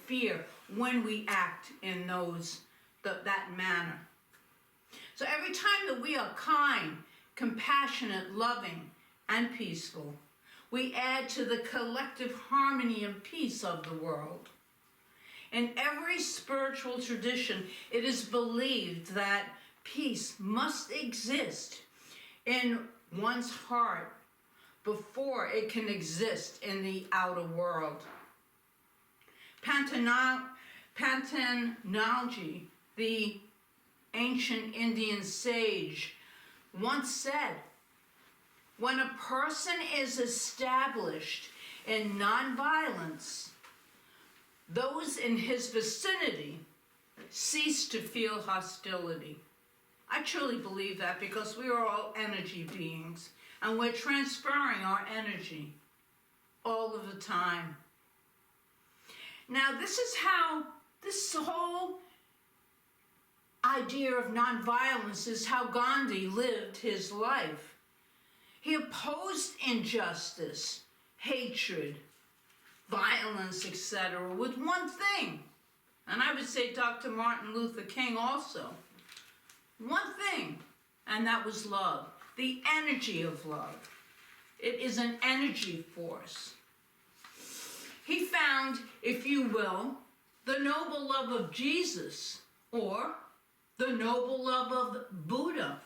fear when we act in that manner. So every time that we are kind, compassionate, loving, and peaceful, we add to the collective harmony and peace of the world. In every spiritual tradition, it is believed that peace must exist in one's heart before it can exist in the outer world. Palagye, the ancient Indian sage, once said, when a person is established in nonviolence, those in his vicinity cease to feel hostility. I truly believe that because we are all energy beings and we're transferring our energy all of the time. Now, this is how this whole idea of nonviolence is how Gandhi lived his life. He opposed injustice, hatred, violence, etc. with one thing. And I would say Dr. Martin Luther King also. One thing, and that was love. The energy of love. It is an energy force. He found, if you will, the noble love of Jesus, or the noble love of Buddha.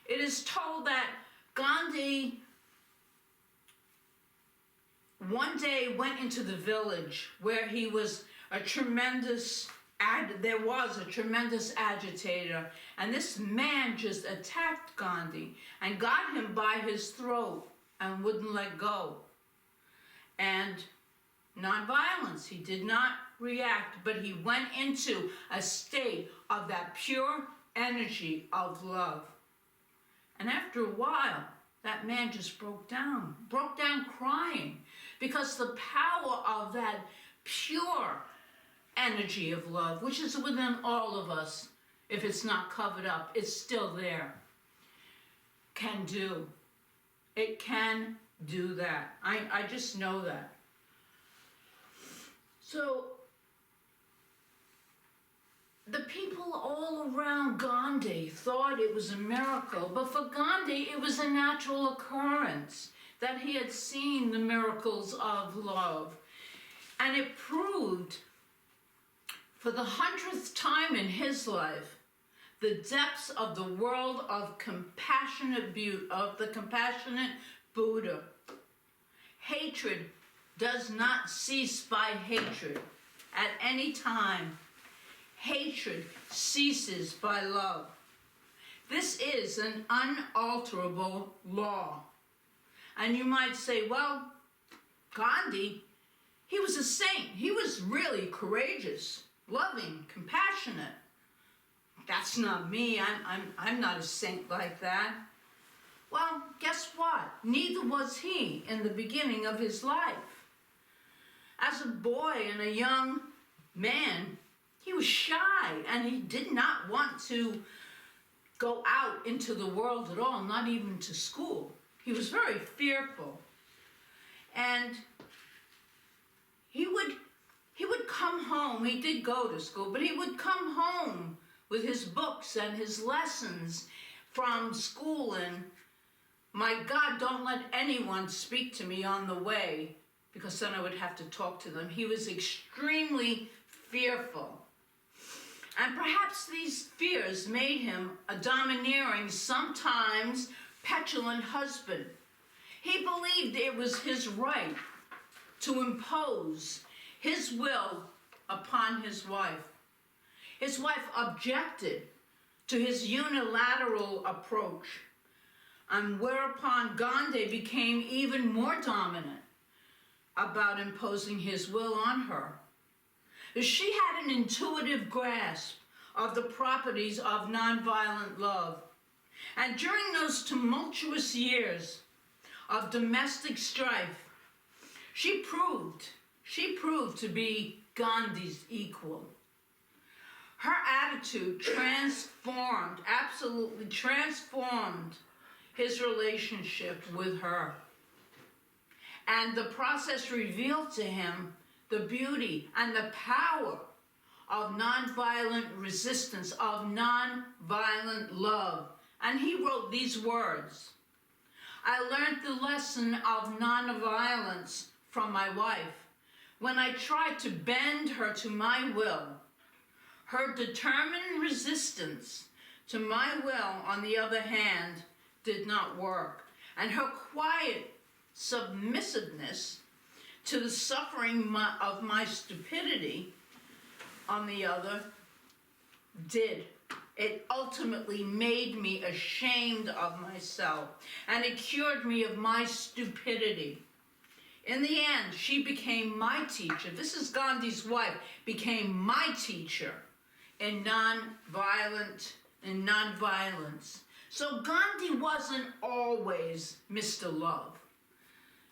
It is told that Gandhi one day went into the village where he was there was a tremendous agitator, and this man just attacked Gandhi and got him by his throat and wouldn't let go. And nonviolence, he did not react, but he went into a state of that pure energy of love. And after a while, that man just broke down crying, because the power of that pure energy of love, which is within all of us, if it's not covered up, it's still there, can do. It can do that. I just know that. So, the people all around Gandhi thought it was a miracle, but for Gandhi, it was a natural occurrence that he had seen the miracles of love. And it proved, for the 100th time in his life, the depths of the world of compassionate beauty, of the compassionate Buddha. Hatred does not cease by hatred at any time. Hatred ceases by love. This is an unalterable law. And you might say, well, Gandhi, he was a saint. He was really courageous, loving, compassionate. That's not me. I'm not a saint like that. Well, guess what? Neither was he in the beginning of his life. As a boy and a young man, he was shy and he did not want to go out into the world at all, not even to school. He was very fearful. And he would come home. He did go to school, but he would come home with his books and his lessons from school, and my God, don't let anyone speak to me on the way, because then I would have to talk to them. He was extremely fearful. And perhaps these fears made him a domineering, sometimes petulant husband. He believed it was his right to impose his will upon his wife. His wife objected to his unilateral approach, and whereupon Gandhi became even more dominant about imposing his will on her. She had an intuitive grasp of the properties of nonviolent love. And during those tumultuous years of domestic strife, she proved to be Gandhi's equal. Her attitude absolutely transformed his relationship with her. And the process revealed to him the beauty and the power of nonviolent resistance, of nonviolent love. And he wrote these words: I learned the lesson of nonviolence from my wife when I tried to bend her to my will. Her determined resistance to my will, on the other hand, did not work. And her quiet submissiveness to the suffering of my stupidity, on the other, did. It ultimately made me ashamed of myself, and it cured me of my stupidity. In the end, she became my teacher. This is Gandhi's wife, became my teacher in nonviolence. So Gandhi wasn't always Mr. Love.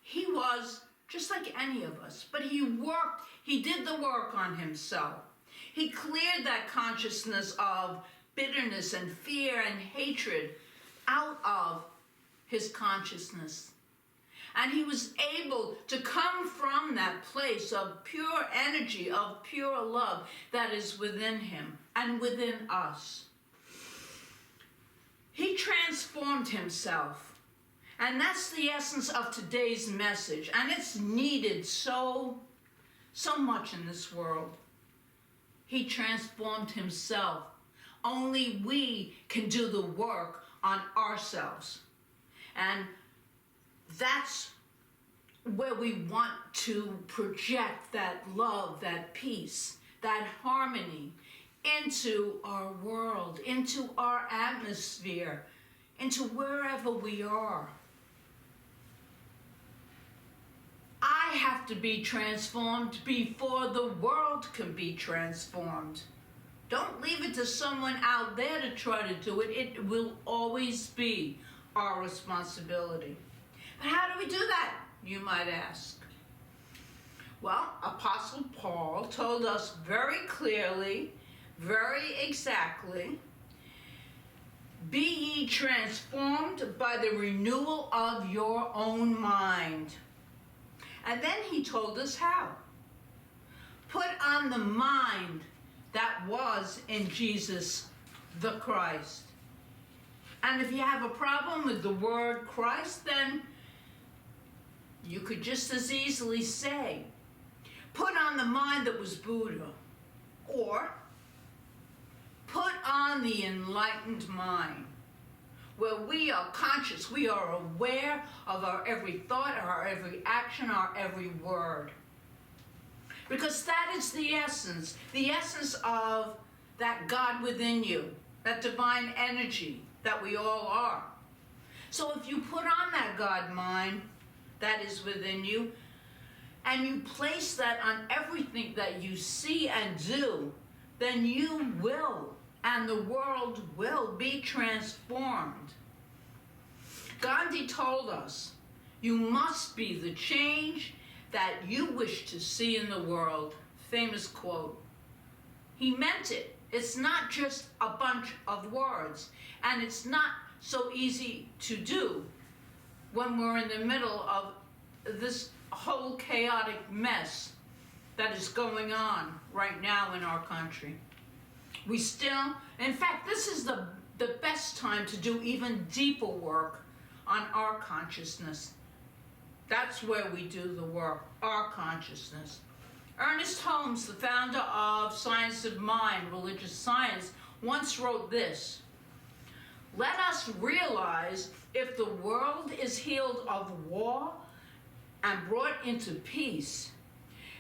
He was just like any of us, but he did the work on himself. He cleared that consciousness of bitterness and fear and hatred out of his consciousness. And he was able to come from that place of pure energy, of pure love that is within him and within us. He transformed himself. And that's the essence of today's message. And it's needed so much in this world. He transformed himself. Only we can do the work on ourselves. And that's where we want to project that love, that peace, that harmony into our world, into our atmosphere, into wherever we are. I have to be transformed before the world can be transformed. Don't leave it to someone out there to try to do it. It will always be our responsibility. But how do we do that, you might ask? Well, Apostle Paul told us very clearly, very exactly, be ye transformed by the renewal of your own mind. And then he told us how. Put on the mind that was in Jesus the Christ. And if you have a problem with the word Christ, then you could just as easily say, put on the mind that was Buddha, or put on the enlightened mind, where we are conscious, we are aware of our every thought, our every action, our every word. Because that is the essence of that God within you, that divine energy that we all are. So if you put on that God mind that is within you, and you place that on everything that you see and do, then you will, and the world will be transformed. Gandhi told us, you must be the change that you wish to see in the world. Famous quote. He meant it. It's not just a bunch of words, and it's not so easy to do when we're in the middle of this whole chaotic mess that is going on right now in our country. In fact, this is the best time to do even deeper work on our consciousness. That's where we do the work, our consciousness. Ernest Holmes, the founder of Science of Mind, religious science, once wrote this: let us realize if the world is healed of war and brought into peace,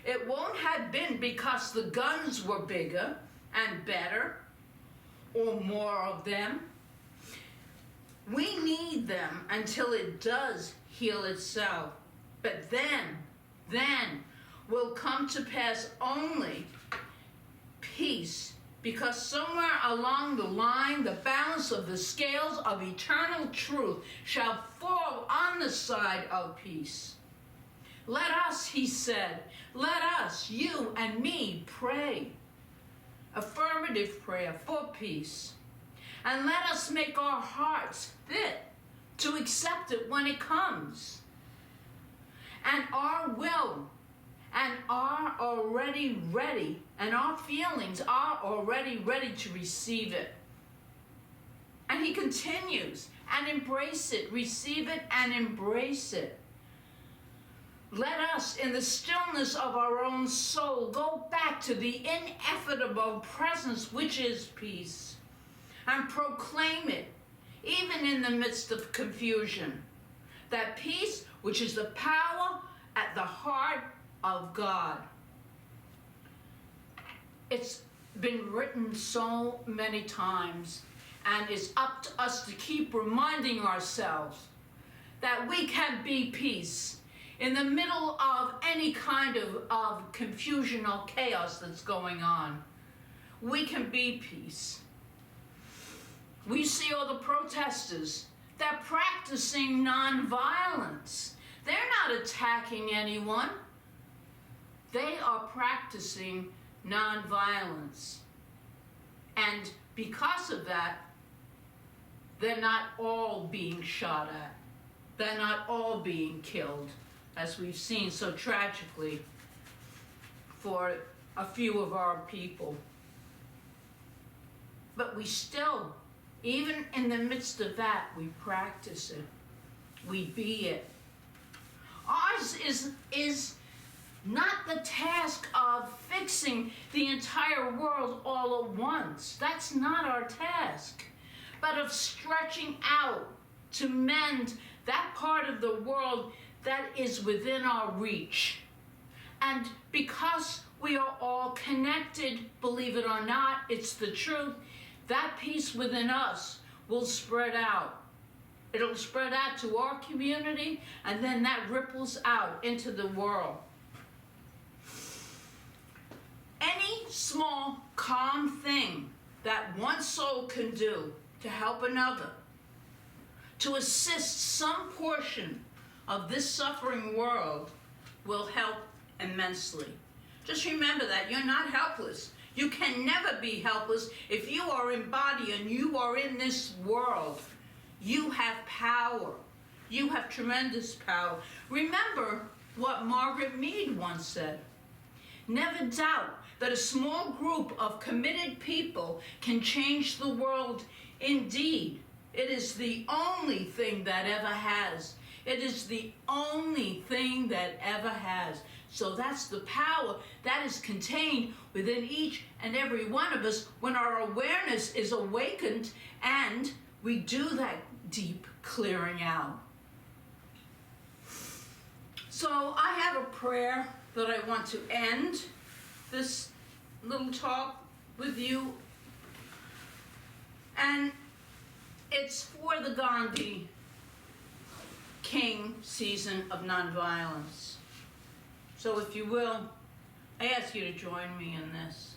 it won't have been because the guns were bigger and better or more of them. We need them until it does heal itself. But then will come to pass only peace, because somewhere along the line, the balance of the scales of eternal truth shall fall on the side of peace. Let us, he said, let us, you and me, pray. Affirmative prayer for peace. And let us make our hearts fit to accept it when it comes. And our will and are already ready, and our feelings are already ready to receive it. And he continues, and embrace it, receive it and embrace it. Let us, in the stillness of our own soul, go back to the ineffable presence which is peace, and proclaim it, even in the midst of confusion. That peace which is the power at the heart of God. It's been written so many times, and it's up to us to keep reminding ourselves that we can be peace in the middle of any kind of confusion or chaos that's going on. We can be peace. We see all the protesters. They're practicing nonviolence. They're not attacking anyone. They are practicing nonviolence. And because of that, they're not all being shot at. They're not all being killed, as we've seen so tragically for a few of our people. But we still, even in the midst of that, we practice it. We be it. Ours is not the task of fixing the entire world all at once. That's not our task. But of stretching out to mend that part of the world that is within our reach. And because we are all connected, believe it or not, it's the truth, that peace within us will spread out. It'll spread out to our community, and then that ripples out into the world. Any small, calm thing that one soul can do to help another, to assist some portion of this suffering world, will help immensely. Just remember that you're not helpless. You can never be helpless if you are in body and you are in this world. You have power. You have tremendous power. Remember what Margaret Mead once said. Never doubt that a small group of committed people can change the world. Indeed, it is the only thing that ever has. It is the only thing that ever has. So that's the power that is contained within each and every one of us when our awareness is awakened and we do that deep clearing out. So I have a prayer that I want to end this little talk with you. And it's for the Gandhi King season of nonviolence. So if you will, I ask you to join me in this.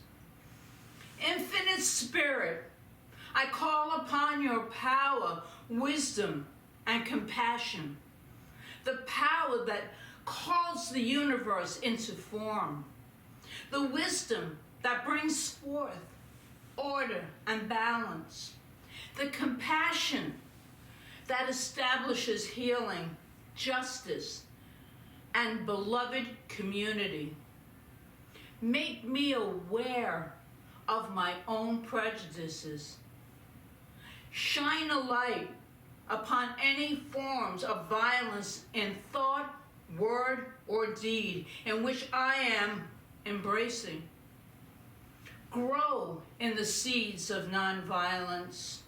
Infinite Spirit, I call upon your power, wisdom, and compassion. The power that calls the universe into form. The wisdom that brings forth order and balance. The compassion that establishes healing, justice, and beloved community. Make me aware of my own prejudices. Shine a light upon any forms of violence in thought, word, or deed in which I am embracing. Grow in the seeds of nonviolence.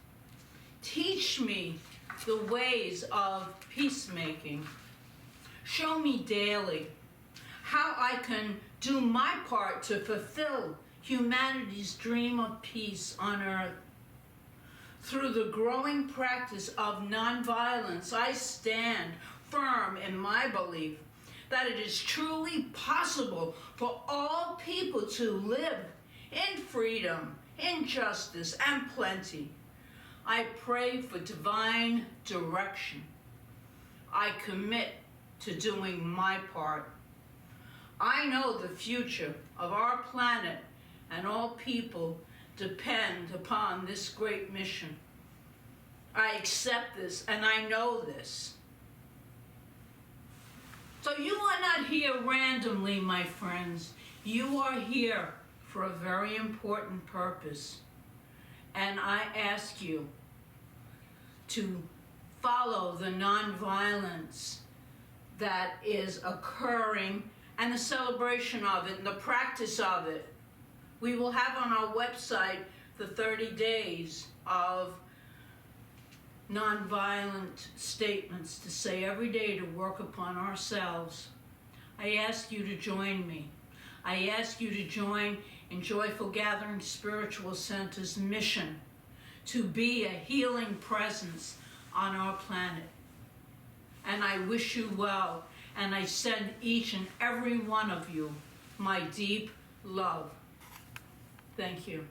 Teach me the ways of peacemaking. Show me daily how I can do my part to fulfill humanity's dream of peace on earth. Through the growing practice of nonviolence, I stand firm in my belief that it is truly possible for all people to live in freedom, in justice, and plenty. I pray for divine direction. I commit to doing my part. I know the future of our planet and all people depend upon this great mission. I accept this and I know this. So you are not here randomly, my friends. You are here for a very important purpose. And I ask you to follow the nonviolence that is occurring and the celebration of it and the practice of it. We will have on our website the 30 days of nonviolent statements to say every day to work upon ourselves. I ask you to join me. I ask you to join in Joyful Gathering Spiritual Center's mission to be a healing presence on our planet. And I wish you well, and I send each and every one of you my deep love. Thank you.